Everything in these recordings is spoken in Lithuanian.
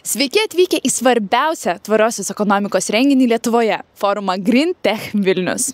Sveiki atvykę į svarbiausią tvariosios ekonomikos renginį Lietuvoje – forumą Green Tech Vilnius.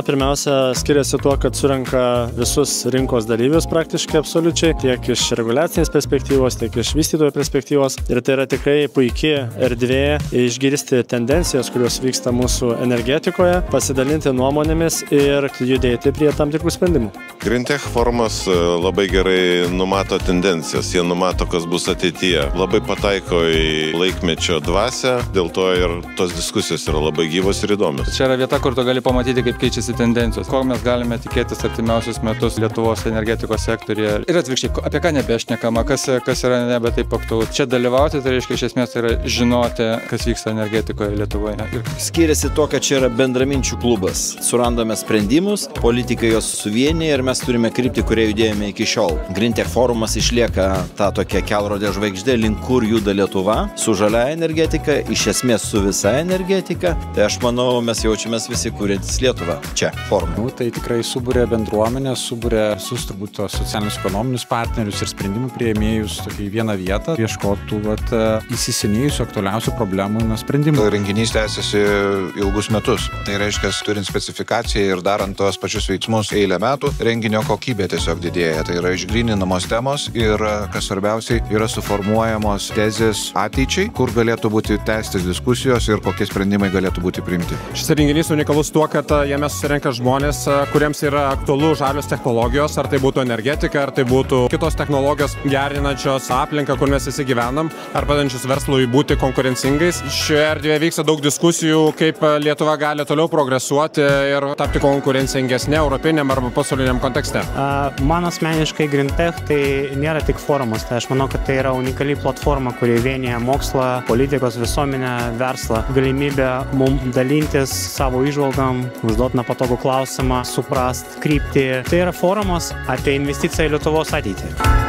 Pirmiausia, skiriasi tuo, kad surenka visus rinkos dalyvius praktiškai absoliučiai, tiek iš reguliacinės perspektyvos, tiek iš vystytojų perspektyvos. Ir tai yra tikrai puikia erdvė išgirsti tendencijas, kurios vyksta mūsų energetikoje, pasidalinti nuomonėmis ir judėti prie tam tikrų sprendimų. Green Tech forumas labai gerai numato tendencijas, jie numato, kas bus ateityje. Labai pataiko į laikmečio dvasią, dėl to ir tos diskusijos yra labai gyvos ir įdomios. Čia yra vieta, kur tu gali pamatyti, kaip keičiasi tendencijos, ko mes galime tikėtis artimiausius metus Lietuvos energetikos sektorėje. Ir atvirkščiai, apie ką nebešnekama, kas yra nebe taip aktualu. Čia dalyvauti, tai reiškia iš esmės tai yra žinoti, kas vyksta energetikoje Lietuvoje. Skiriasi to, kad čia yra bendraminčių klubas. Surandame sprendimus, politikai jos suvienyje ir mes turime kryptį, kurie judėjome iki šiol. Green Tech forumas išlieka ta tokia kelrodė žvaigždė, link kur juda Lietuva, su žalia energetika, iš esmės su visa energetika. Tai aš manau, mes jaučiamės visi kuriantis Lietuvą. Čia forume. Tai tikrai subūrė bendruomenę, subūrė visus turbūt tos socialinius ekonominius partnerius ir sprendimų priėmėjus į vieną vietą, ieškotų įsisenėjusių aktualiausių problemų nuo sprendimų. Renginys tęsiasi ilgus metus. Tai reiškia, turint specifikaciją ir darant tos pačius veiksmus eilę metų, renginio kokybė tiesiog didėja. Tai yra išgryninamos temos ir, kas svarbiausiai, yra suformuojamos tezės ateičiai, kur galėtų būti tęstis diskusijos ir kokie sprendimai galėtų būti priimti. Šis renginys unikalus tuo, kad jame susirenka žmonės, kuriems yra aktualu žalios technologijos, ar tai būtų energetika, ar tai būtų kitos technologijos gerinančios aplinką, kur mes visi gyvenam, ar padedančios verslui būti konkurencingais. Šioje erdvėje vyksta daug diskusijų, kaip Lietuva gali toliau progresuoti ir tapti konkurencingesnė europiniam arba pasauliniam kontekste. Man asmeniškai Green Tech tai nėra tik forumas, tai aš manau, kad tai yra unikali platforma, kuri vienyje mokslą, politikos, visuomenę, verslą, galimybę mums dalintis savo įžvalgom, užduoti nepatogų klausimą, suprast kryptį. Tai yra forumas apie investiciją į Lietuvos ateitį.